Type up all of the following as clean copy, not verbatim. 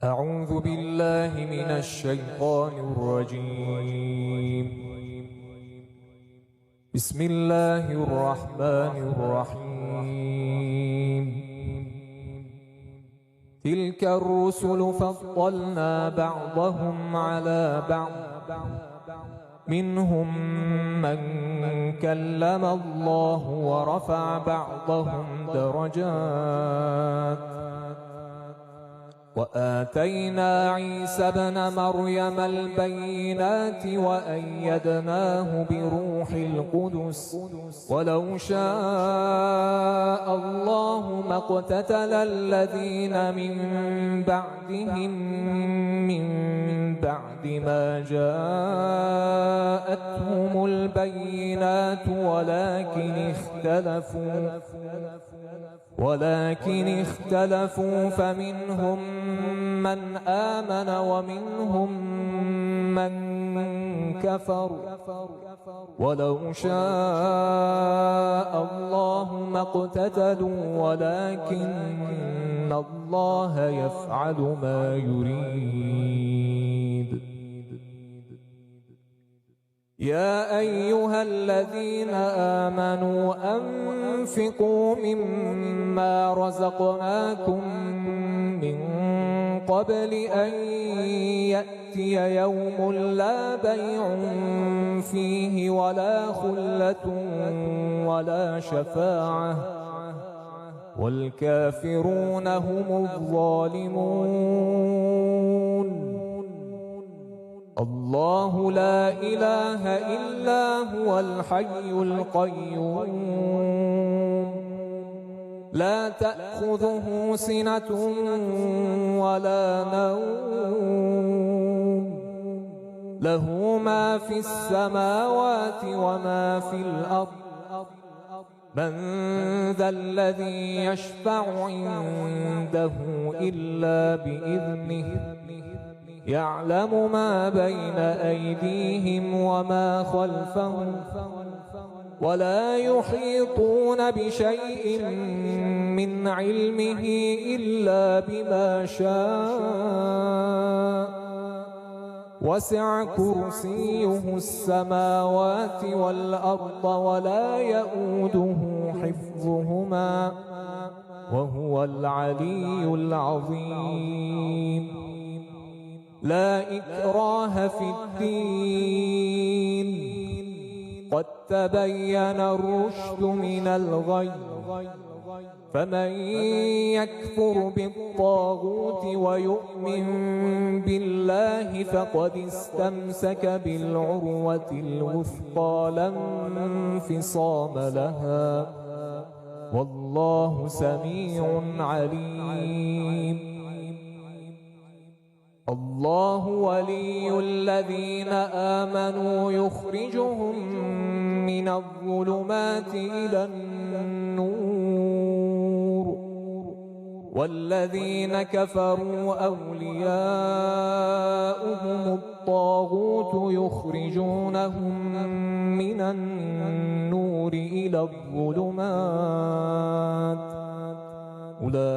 أعوذ بالله من الشيطان الرجيم. بسم الله الرحمن الرحيم. تلك الرسل فضلنا بعضهم على بعض، منهم من كلم الله ورفع بعضهم درجات، وآتينا عيسى ابن مريم البينات وأيدناه بروح القدس، ولو شاء الله ما اقتتل الذين من بعدهم من بعد ما جاءتهم البينات ولكن اختلفوا فمنهم من آمن ومنهم من كفر، ولو شاء الله ما اقتتلوا ولكن الله يفعل ما يريد. يا أيها الذين آمنوا أنفقوا مما رزقناكم من قبل أن يأتي يوم لا بيع فيه ولا خلة ولا شفاعة، والكافرون هم الظالمون. الله لا إله إلا هو الحي القيوم، لا تأخذه سنة ولا نوم، له ما في السماوات وما في الأرض. من ذا الذي يشفع عنده إلا بإذنه، يعلم ما بين أيديهم وما خلفهم، ولا يحيطون بشيء من علمه إلا بما شاء، وسع كرسيه السماوات والأرض ولا يؤوده حفظهما وهو العلي العظيم. لا إكراه في الدين، قد تبين الرشد من الغي، فمن يكفر بالطاغوت ويؤمن بالله فقد استمسك بالعروة الوثقى لا انفصام لها، والله سميع عليم. الله ولي الذين آمنوا يخرجهم من الظلمات إلى النور، والذين كفروا أولياؤهم الطاغوت يخرجونهم من النور إلى الظلمات، أولئك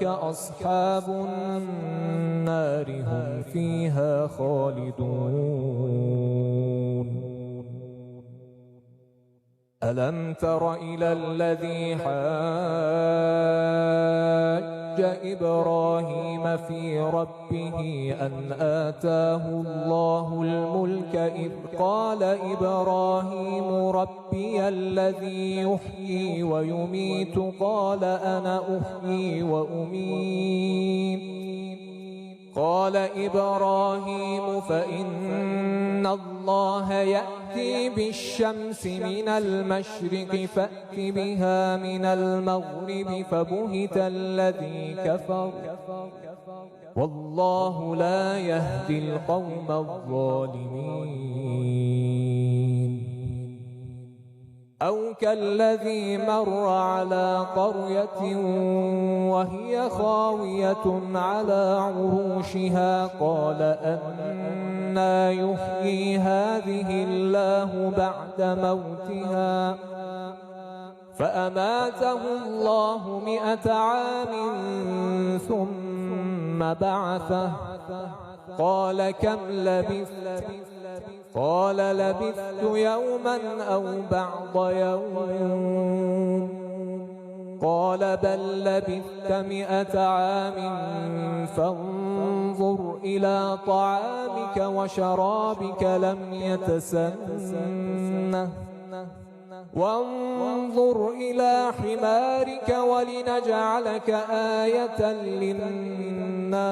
أصحاب النار هم فيها خالدون. ألم تر إلى الذي حاج إبراهيم في ربه أن آتاه الله الملك، إذ قال إبراهيم ربي الذي يحيي ويميت، قال أنا أحيي وأميت. قال إبراهيم فإن الله يأتي بالشمس من المشرق فأت بها من المغرب، فبهت الذي كفر، والله لا يهدي القوم الظالمين. أو كالذي مر على قرية وهي خاوية على عروشها، قال أنى يحيي هذه الله بعد موتها، فأماته الله 100 عام ثم بعثه قال كم لبثت؟ قال لبثت يوما أو بعض يوم قال بل لبثت 100 عام فانظر إلى طعامك وشرابك لم يتسنه وانظر إلى حمارك ولنجعلك آية للناس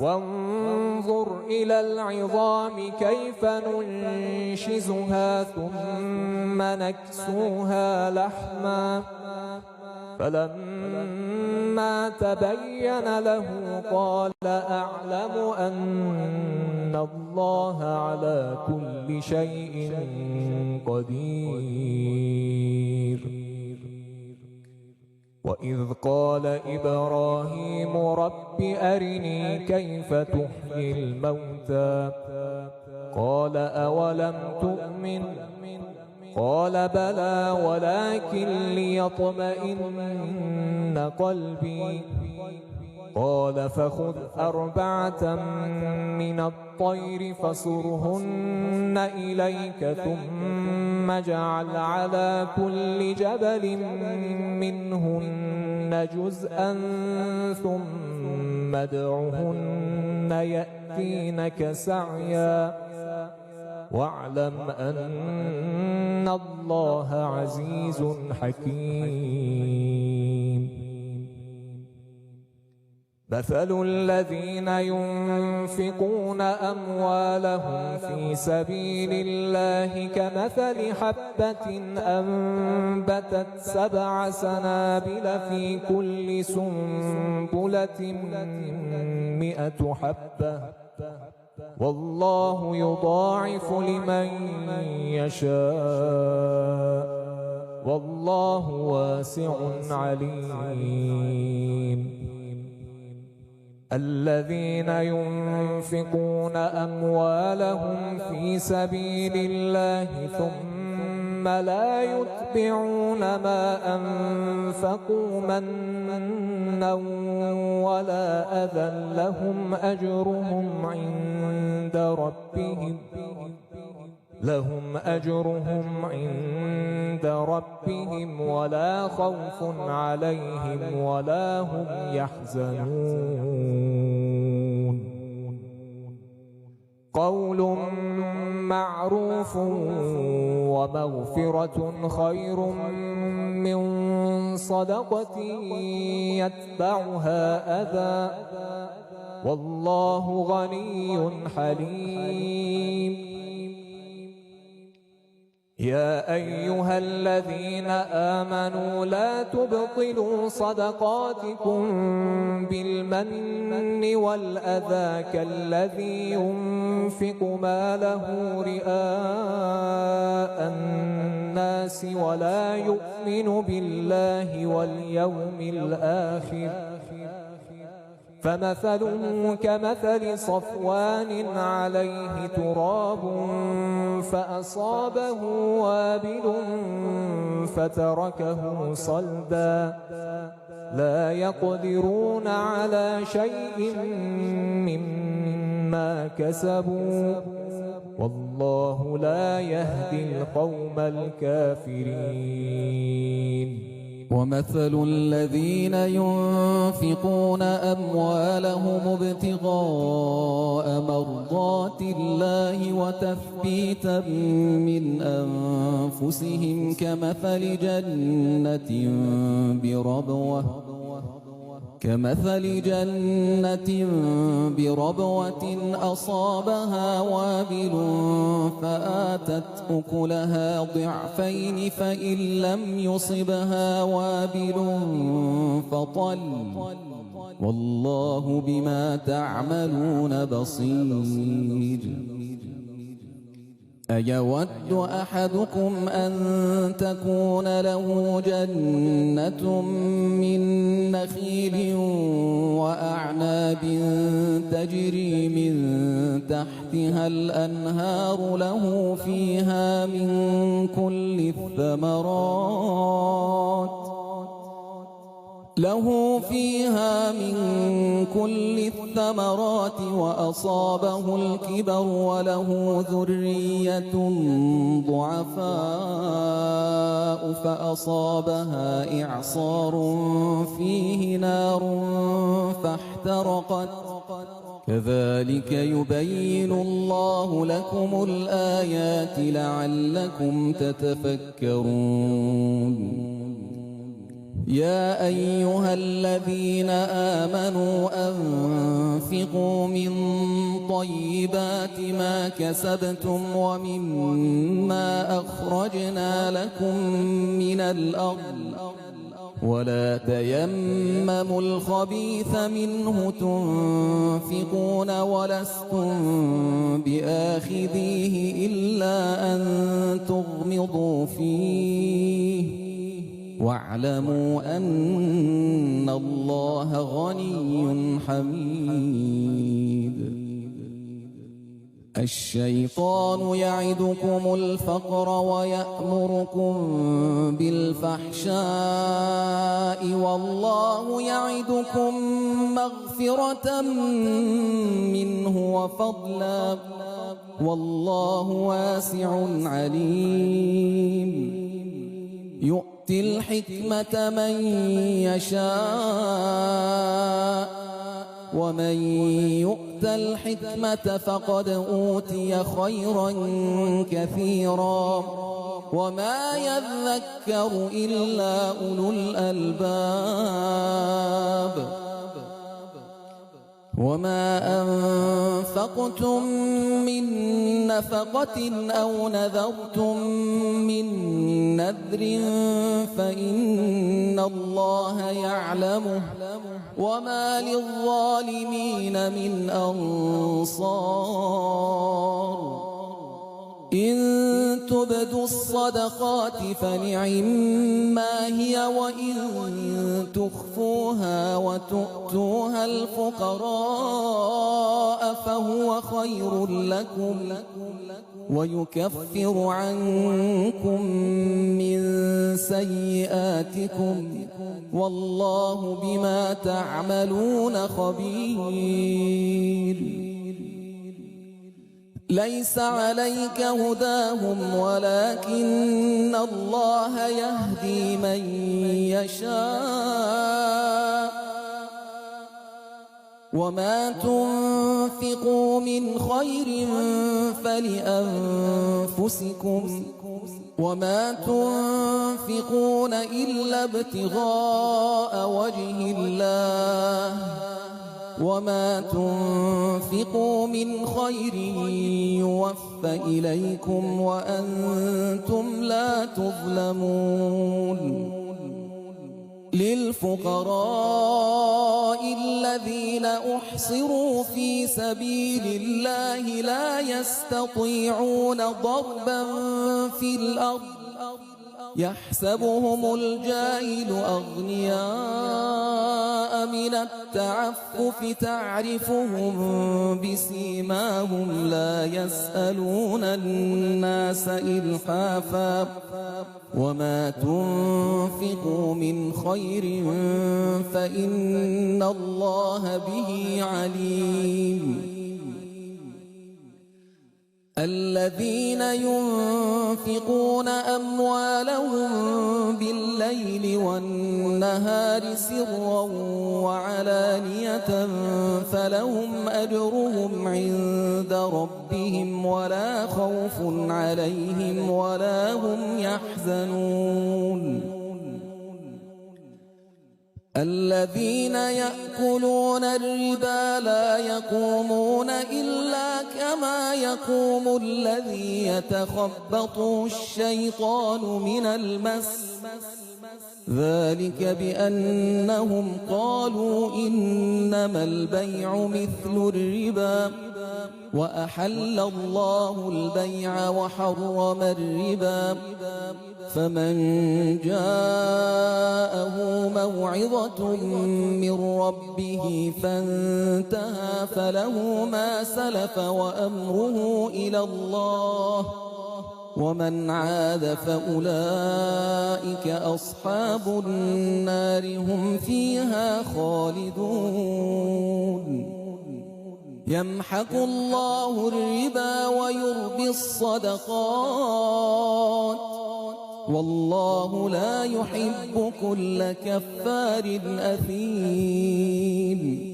وانظر إلى العظام كيف ننشزها ثم نكسوها لحما فلما تبين له قال أعلم أن الله على كل شيء قدير. وإذ قال إبراهيم رب أرني كيف تحيي الموتى قال أولم تؤمن قال بلى ولكن ليطمئن قلبي قال فخذ 4 من الطير فصرهن إليك ثم اجعل على كل جبل منهن جزءا ثم ادعهن يأتينك سعيا واعلم أن الله عزيز حكيم. مثل الذين ينفقون أموالهم في سبيل الله كمثل حبة أنبتت 7 سنابل في كل سنبلة 100 حبة والله يضاعف لمن يشاء والله واسع عليم. الذين ينفقون أموالهم في سبيل الله ثم لا يتبعون ما أنفقوا منا ولا أذى لهم أجرهم عند ربهم ولا خوف عليهم ولا هم يحزنون. قول معروف ومغفرة خير من صدقة يتبعها أذى والله غني حليم. يا أيها الذين آمنوا لا تبطلوا صدقاتكم بالمن والأذى كالذي ينفق ماله رئاء الناس ولا يؤمن بالله واليوم الآخر فمثله كمثل صفوان عليه تراب فأصابه وابل فتركه صلدا لا يقدرون على شيء مما كسبوا والله لا يهدي القوم الكافرين. ومثل الذين ينفقون أموالهم ابتغاء مرضات الله وتثبيتا من أنفسهم كمثل جنة بربوة أصابها وابل فآتت أكلها ضعفين فإن لم يصبها وابل فطل والله بما تعملون بصير. أيود أحدكم أن تكون له جنة من نخيل وأعناب تجري من تحتها الأنهار له فيها من كل الثمرات وأصابه الكبر وله ذرية ضعفاء فأصابها إعصار فيه نار فاحترقت كذلك يبين الله لكم الآيات لعلكم تتفكرون يا أيها الذين آمنوا أنفقوا من طيبات ما كسبتم ومما أخرجنا لكم من الأرض ولا تيمموا الخبيث منه تنفقون ولستم بآخذيه إلا أن تغمضوا فيه واعلموا أن الله غني حميد الشيطان يعدكم الفقر ويأمركم بالفحشاء والله يعدكم مغفرة منه وفضلا والله واسع عليم يؤتي الحكمة من يشاء ومن يؤت الحكمة فقد أوتي خيرا كثيرا وما يذكر إلا أولو الألباب وما أنفقتم من نفقة أو نذرتم من نذر فإن الله يعلمه وما للظالمين من أنصار إن تبدوا الصدقات فنعما هي وإن تخفوها وتؤتوها الفقراء فهو خير لكم ويكفر عنكم من سيئاتكم والله بما تعملون خبير ليس عليك هداهم ولكن الله يهدي من يشاء وما تنفقوا من خير فلأنفسكم وما تنفقون إلا ابتغاء وجه الله وما تنفقوا من خير يوفى إليكم وأنتم لا تظلمون للفقراء الذين أحصروا في سبيل الله لا يستطيعون ضربا في الأرض يحسبهم الجاهل أغنياء من التعفف تعرفهم بسيماهم لا يسألون الناس إلحافا وما تنفقوا من خير فإن الله به عليم الذين ينفقون أموالهم بالليل والنهار سرا وعلانية فلهم أجرهم عند ربهم ولا خوف عليهم ولا هم يحزنون الذين يأكلون الربا لا يقومون إلا كما يقوم الذي يتخبطه الشيطان من المس ذلك بأنهم قالوا إنما البيع مثل الربا وأحل الله البيع وحرم الربا فمن جاءه موعظة من ربه فانتهى فله ما سلف وأمره إلى الله ومن عاد فأولئك أصحاب النار هم فيها خالدون يمحق الله الربا ويربي الصدقات والله لا يحب كل كفار أثيم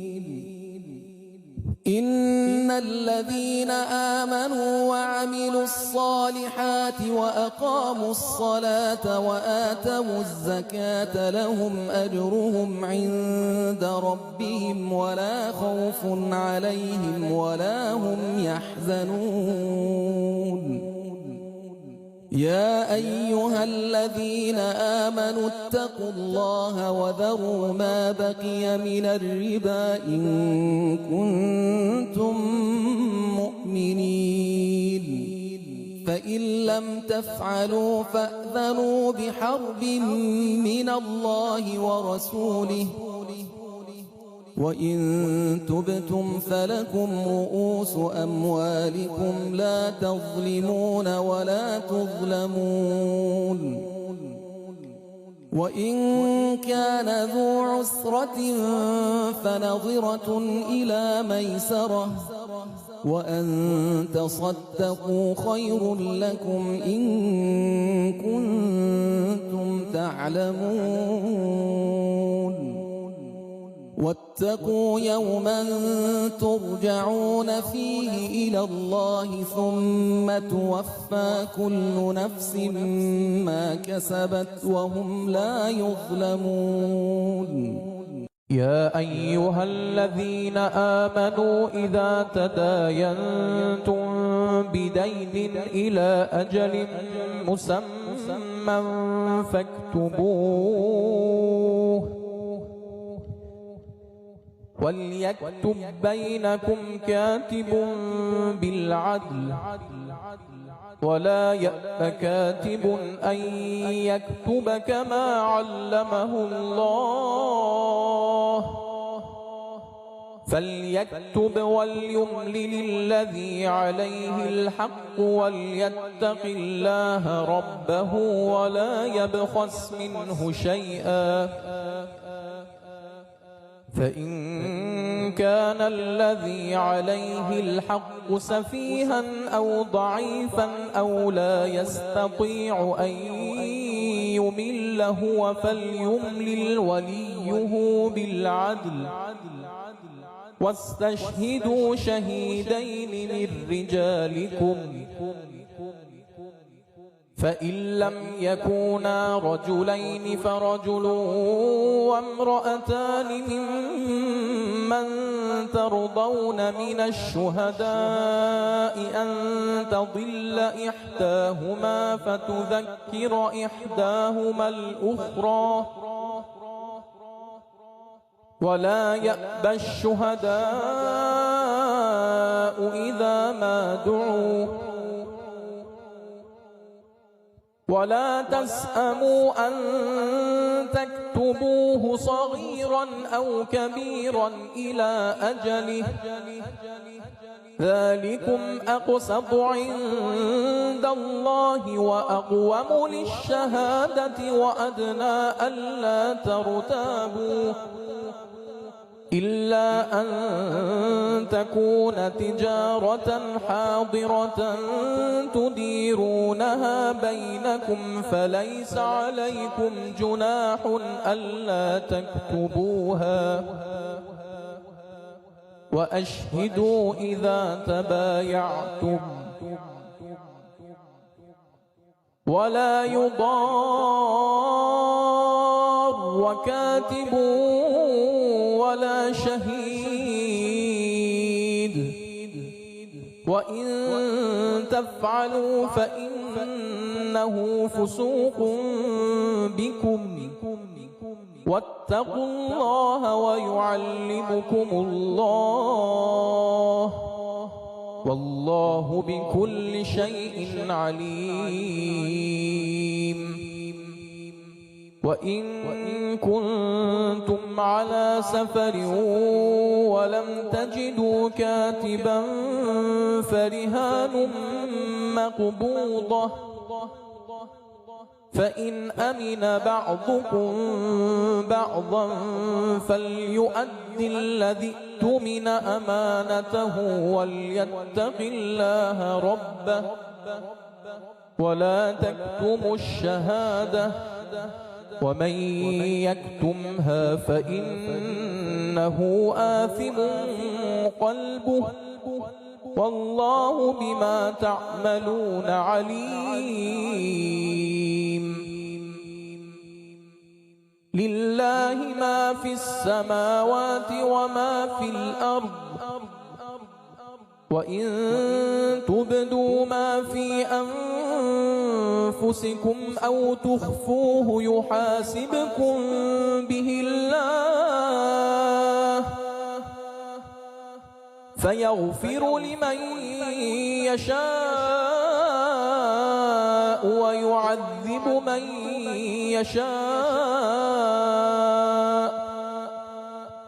إن الذين آمنوا وعملوا الصالحات وأقاموا الصلاة وآتوا الزكاة لهم أجرهم عند ربهم ولا خوف عليهم ولا هم يحزنون يا أيها الذين آمنوا اتقوا الله وذروا ما بقي من الربا إن كنتم مؤمنين فإن لم تفعلوا فأذنوا بحرب من الله ورسوله وإن تبتم فلكم رؤوس أموالكم لا تظلمون ولا تظلمون وإن كان ذو عسرة فنظرة إلى ميسرة وأن تصدقوا خير لكم إن كنتم تعلمون واتقوا يوما ترجعون فيه إلى الله ثم توفى كل نفس ما كسبت وهم لا يظلمون يا أيها الذين آمنوا إذا تداينتم بدين إلى أجل مسمى فاكتبوه وليكتب بينكم كاتب بالعدل ولا يأب كاتب أن يكتب كما علمه الله فليكتب وليملل الذي عليه الحق وليتق الله ربه ولا يبخس منه شيئا فإن كان الذي عليه الحق سفيها أو ضعيفا أو لا يستطيع أن يمل هو فليملل وليه بالعدل واستشهدوا شهيدين من رجالكم فإن لم يكونا رجلين فرجل وامرأتان ممن ترضون من الشهداء أن تضل إحداهما فتذكر إحداهما الأخرى ولا يأبى الشهداء إذا ما دعوا ولا تسأموا أن تكتبوه صغيرا أو كبيرا إلى أجله ذلكم أقسط عند الله وأقوم للشهادة وأدنى ألا ترتابوا إلا أن تكون تجارة حاضرة تديرونها بينكم فليس عليكم جناح ألا تكتبوها وأشهدوا إذا تبايعتم ولا يضار كاتب ولا شهيد وإن تفعلوا فإنه فسوق بكم واتقوا الله ويعلمكم الله والله بكل شيء عليم. وإن كنتم على سفر ولم تجدوا كاتبا فرهان مقبوضة فإن أمن بعضكم بعضا فليؤد الذي اؤتمن أمانته وليتق الله ربه ولا تكتموا الشهادة ومن يكتمها فإنه آثم قلبه والله بما تعملون عليم. لله ما في السماوات وما في الأرض وإن تبدوا ما في أنفسكم أو تخفوه يحاسبكم به الله فيغفر لمن يشاء ويعذب من يشاء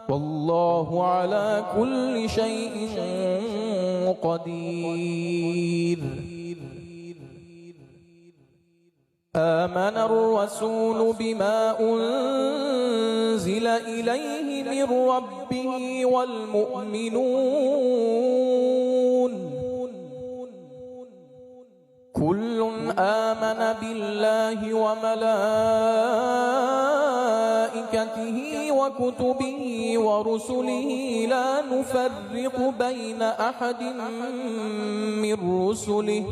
والله على كل شيء قدير. آمن الرسول بما أنزل إليه من ربه والمؤمنون كل آمن بالله وملائكته وكتبه ورسله لا نفرق بين أحد من رسله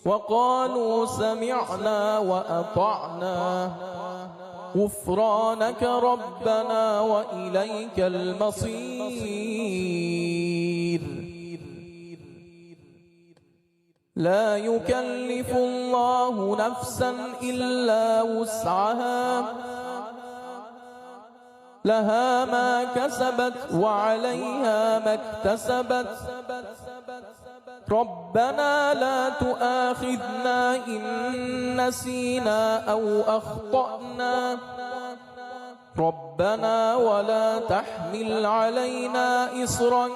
وقالوا سمعنا وأطعنا غفرانك ربنا وإليك المصير. لا يكلف الله نفسا إلا وسعها لها ما كسبت وعليها ما اكتسبت ربنا لا تؤاخذنا إن نسينا أو أخطأنا ربنا ولا تحمل علينا إصرا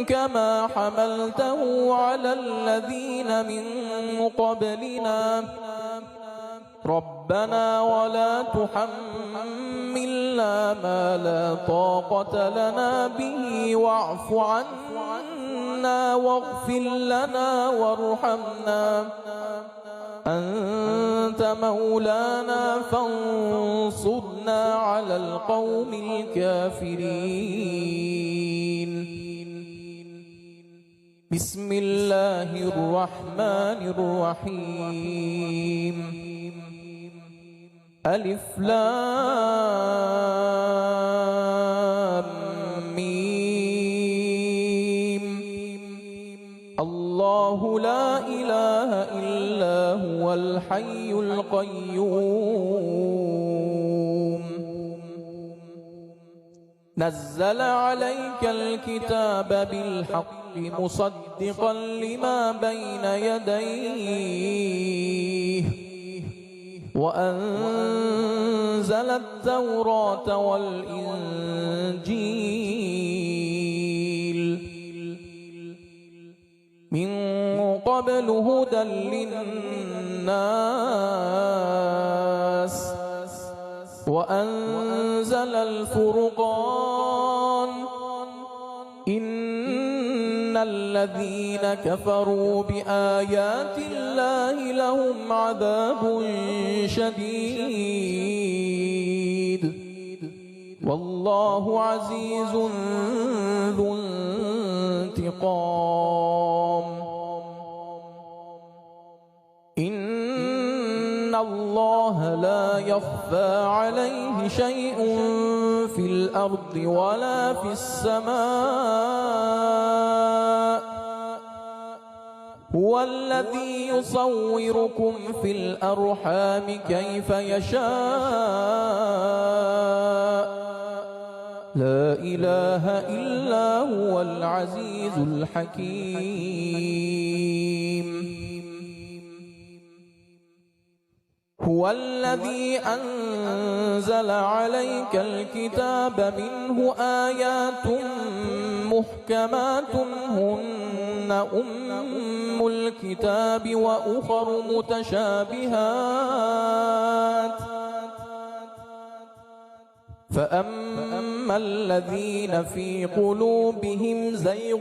كما حملته على الذين من قبلنا ربنا ولا تحملنا ما لا طاقة لنا به واعف عنا واغفر لنا وارحمنا أنت مولانا فانصرنا على القوم الكافرين. بسم الله الرحمن الرحيم. ألف لام ميم. الله لا إله إلا هو الحي القيوم نزل عليك الكتاب بالحق مصدقا لما بين يديه وأنزل التوراة والإنجيل من قبل هدى للناس وأنزل الفرقان إن الذين كفروا بآيات الله لهم عذاب شديد والله عزيز ذو انتقام. إن الله لا يخفى عليه شيء في الأرض ولا في السماء هو الذي يصوركم في الأرحام كيف يشاء لا إله إلا هو العزيز الحكيم هو الذي أنزل عليك الكتاب منه آيات محكمات هن أم الكتاب وأخر متشابهات فأما الذين في قلوبهم زيغ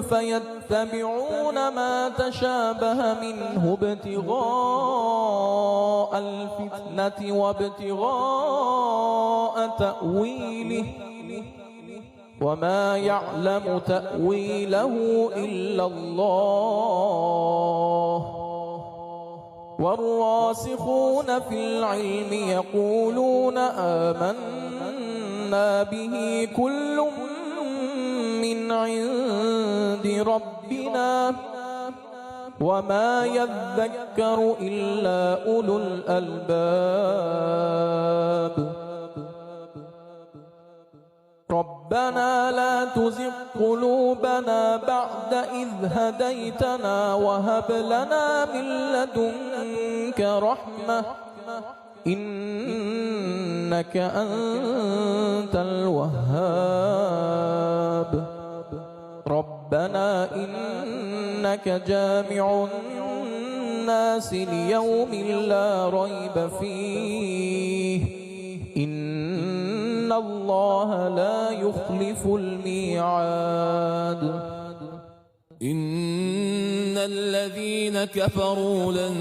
فيتبعون ما تشابه منه ابتغاء الفتنة وابتغاء تأويله وما يعلم تأويله إلا الله والراسخون في العلم يقولون آمنا به كل من عند ربنا وما يذكر إلا أولو الألباب ربنا لا تزغ قلوبنا بعد إذ هديتنا وهب لنا من لدنك رحمة إنك أنت الوهاب ربنا إنك جامع الناس ليوم لا ريب فيه إن الله لا يخلف الميعاد إن الذين كفروا لن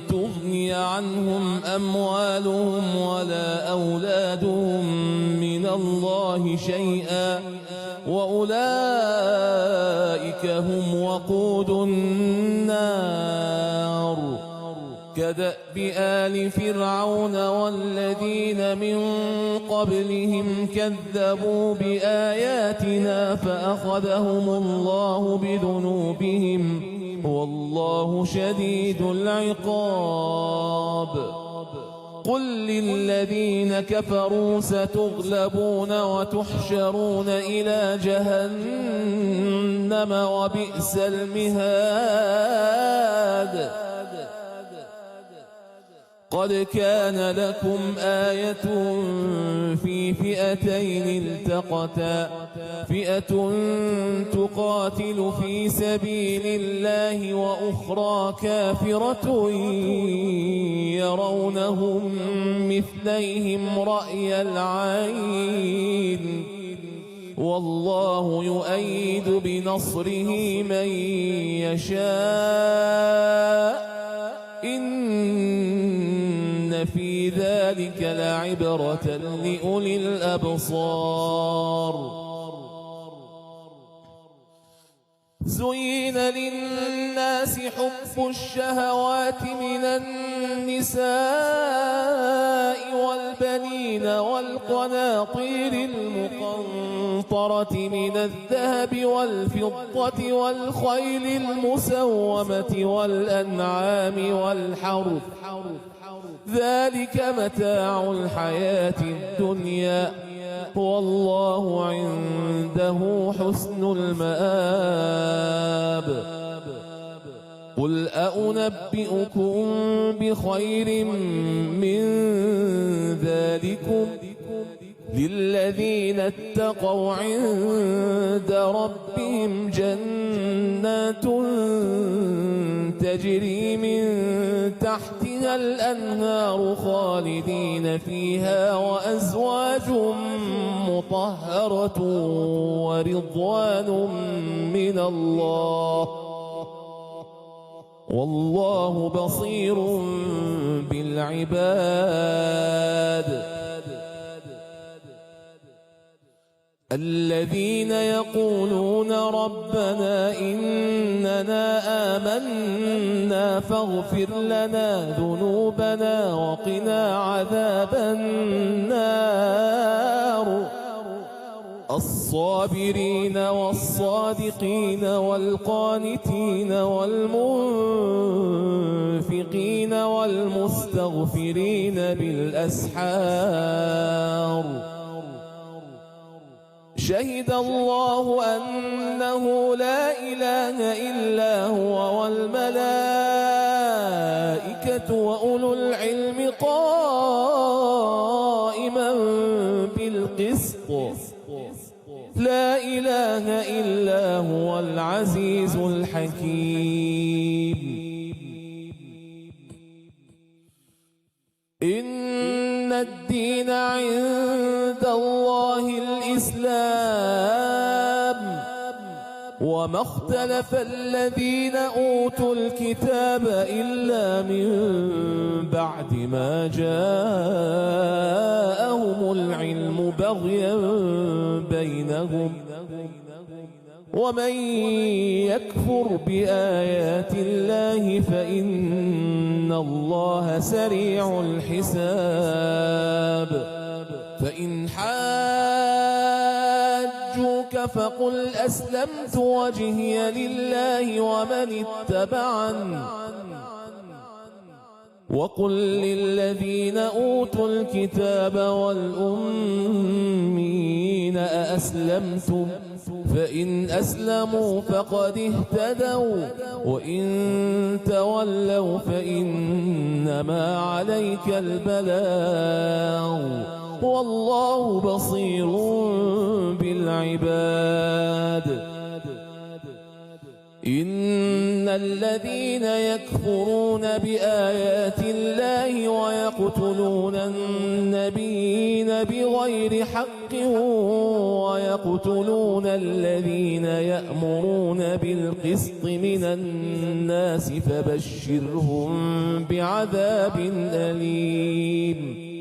تغني عنهم أموالهم ولا أولادهم من الله شيئا وأولئك هم وقود النار كدأب آل فرعون والذين من قبلهم كذبوا بآياتنا فأخذهم الله بذنوبهم والله شديد العقاب قل للذين كفروا ستغلبون وتحشرون إلى جهنم وبئس المهاد قد كان لكم آية في فئتين التقتا فئة تقاتل في سبيل الله وأخرى كافرة يرونهم مثليهم رأي العين والله يؤيد بنصره من يشاء إن في ذلك لعبرة لأولي الأبصار زين للناس حب الشهوات من النساء والبنين والقناطير المقنطرة من الذهب والفضة والخيل المسومة والأنعام والحرث ذلك متاع الحياة الدنيا والله عنده حسن المآب قل أنبئكم بخير من ذلكم للذين اتقوا عند ربهم جنات تجري من تحتها الأنهار خالدين فيها وأزواج مطهرة ورضوان من الله والله بصير بالعباد الذين يقولون ربنا إننا آمنا فاغفر لنا ذنوبنا وقنا عذاب النار الصابرين والصادقين والقانتين والمنفقين والمستغفرين بالأسحار شهد الله أنه لا إله إلا هو والملائكة وأولو العلم قائما بالقسط لا إله إلا هو العزيز الحكيم إن الدين عند الله الإسلام وما اختلف الذين أوتوا الكتاب إلا من بعد ما جاءهم العلم بغيا بينهم ومن يكفر بآيات الله فإن الله سريع الحساب فإن حاجوك فقل أسلمت وجهي لله ومن اتبعني وقل للذين أوتوا الكتاب والأمين أأسلمتم فإن أسلموا فقد اهتدوا وإن تولوا فإنما عليك البلاغ والله بصير بالعباد إن الذين يكفرون بآيات الله ويقتلون النبيين بغير حق ويقتلون الذين يأمرون بالقسط من الناس فبشرهم بعذاب أليم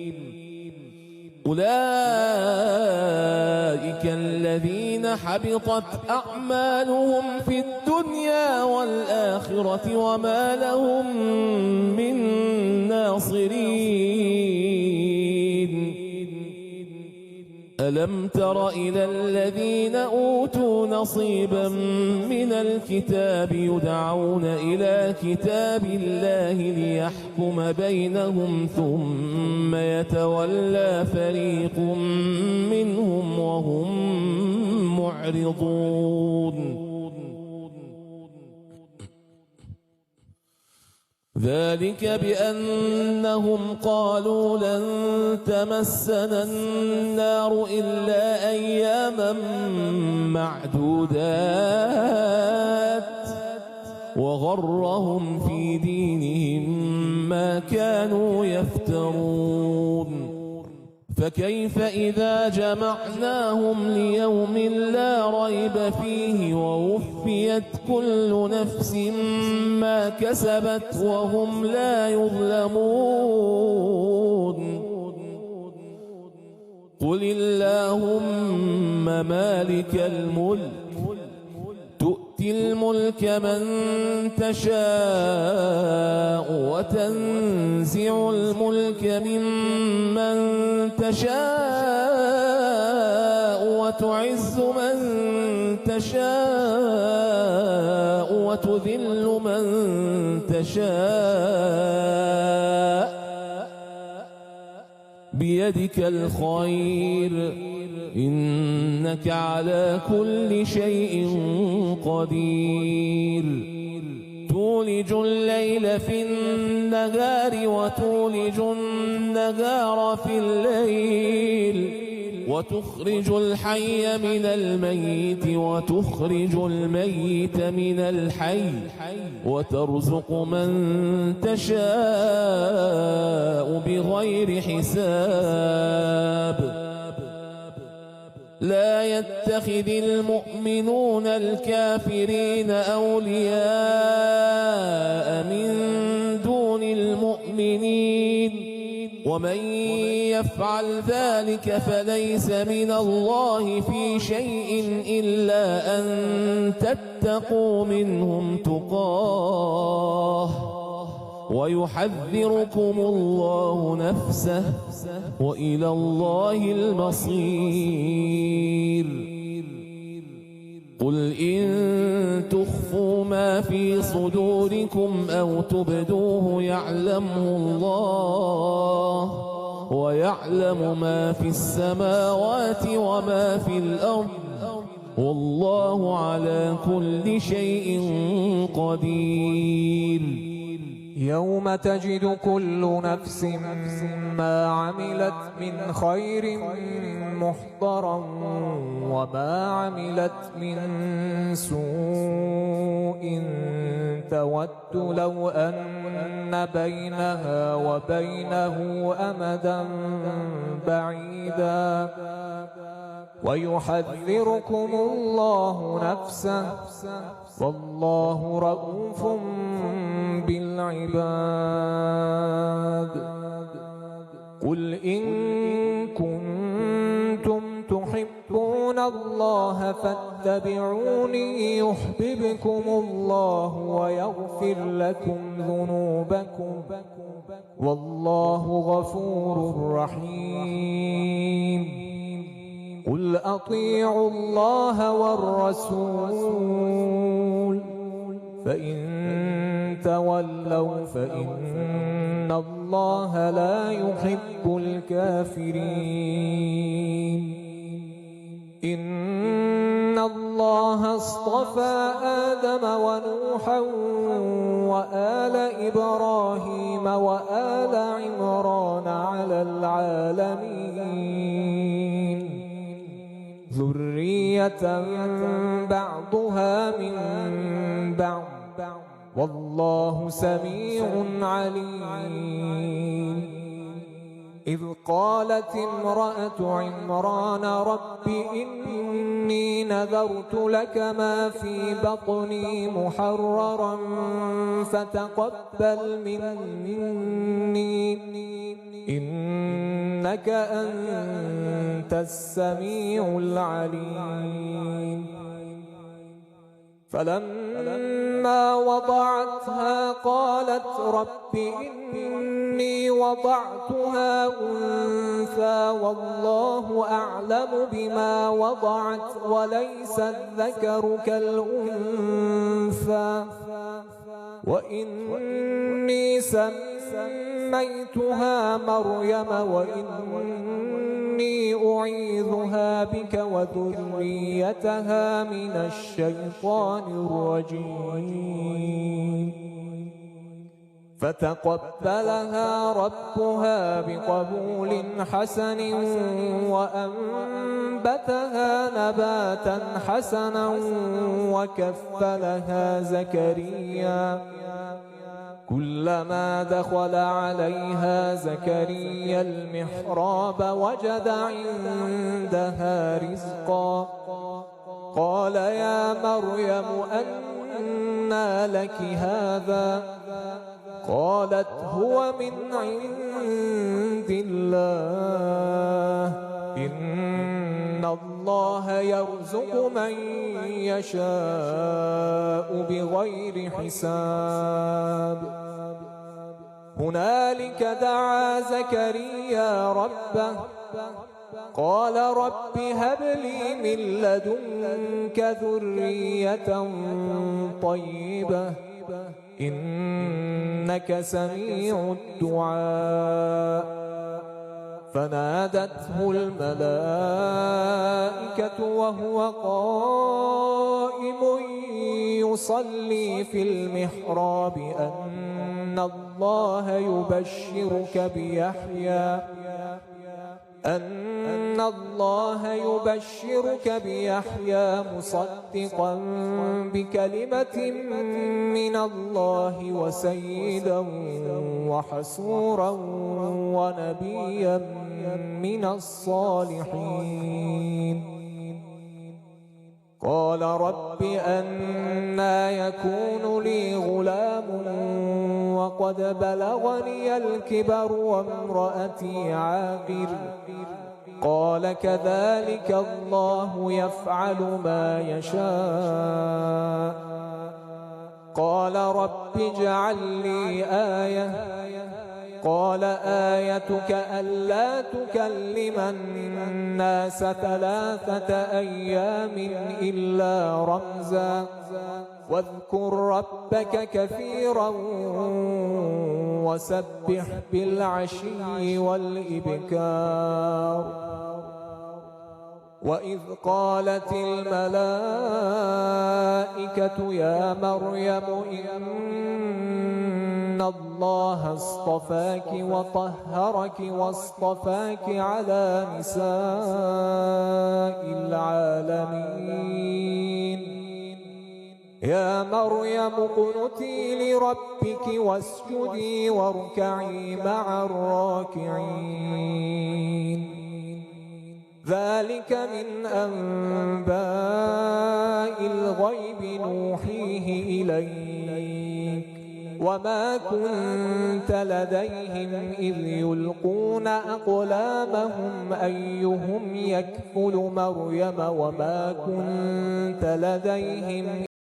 أولئك الذين حبطت أعمالهم في الدنيا والآخرة وما لهم من ناصرين ألم تر إلى الذين أوتوا نصيبا من الكتاب يدعون إلى كتاب الله ليحكم بينهم ثم يتولى فريق منهم وهم معرضون ذلك بأنهم قالوا لن تمسنا النار إلا أياما معدودات وغرهم في دينهم ما كانوا يفترون فكيف إذا جمعناهم ليوم لا ريب فيه ووفيت كل نفس ما كسبت وهم لا يظلمون قل اللهم مالك الملك تؤتي الملك من تشاء وتنزع الملك ممن تشاء وتعز من تشاء وتذل من تشاء بيدك الخير إنك على كل شيء قدير تولج الليل في النهار وتولج النهار في الليل وتخرج الحي من الميت وتخرج الميت من الحي وترزق من تشاء بغير حساب لا يتخذ المؤمنون الكافرين أولياء من دون المؤمنين ومن يفعل ذلك فليس من الله في شيء إلا أن تتقوا منهم تقاه ويحذركم الله نفسه وإلى الله المصير. قل إن تخفوا ما في صدوركم أو تبدوه يعلمه الله، ويعلم ما في السماوات وما في الأرض، والله على كل شيء قدير. يوم تجد كل نفس ما عملت من خير محضرا وما عملت من سوء تود لو أن بينها وبينه أمدا بعيدا ويحذركم الله نفسه والله رؤوف بالعباد. قل إن كنتم تحبون الله فاتبعوني يحببكم الله ويغفر لكم ذنوبكم والله غفور رحيم. قل أطيعوا الله والرسول فإن تولوا فإن الله لا يحب الكافرين. إن الله اصطفى آدم ونوحا وآل إبراهيم وآل عمران على العالمين ذرية بعضها من بعض والله سميع عليم. إذ قالت امرأة عمران رب إني نذرت لك ما في بطني محررا فتقبل مني إنك أنت السميع العليم. فلما وضعتها قالت رب إني وضعتها أنثى والله أعلم بما وضعت وليس الذكر كالأنثى وإني سميتها مريم وإني أعيذها بك وذريتها من الشيطان الرجيم. فتقبلها ربها بقبول حسن وأنبتها نباتا حسنا وكفلها زكريا. كلما دخل عليها زكريا المحراب وجد عندها رزقا قال يا مريم أنى لك هذا قالت هو من عند الله إن الله يرزق من يشاء بغير حساب. هنالك دعا زكريا ربه قال رب هب لي من لدنك ذرية طيبة إنك سميع الدعاء. فنادته الملائكة وهو قائم يصلي في المحراب أن الله يبشرك بيحيى مصدقا بكلمة من الله وسيدا وحسورا ونبيا من الصالحين. قال رب أنى يكون لي غلام وقد بلغني الكبر وامرأتي عاقر قال كذلك الله يفعل ما يشاء قال رب اجعل لي آية قال آيتك ألا تكلم الناس 3 أيام إلا رمزا واذكر ربك كثيرا وسبح بالعشي والإبكار وإذ قالت الملائكة يا مريم إن الله اصطفاك وطهرك واصطفاك على نساء العالمين يا مريم اقنتي لربك واسجدي واركعي مع الراكعين ذلك من أنباء الغيب نوحيه إليك وما كنت لديهم إذ يلقون أقلامهم أيهم يكفل مريم وما كنت لديهم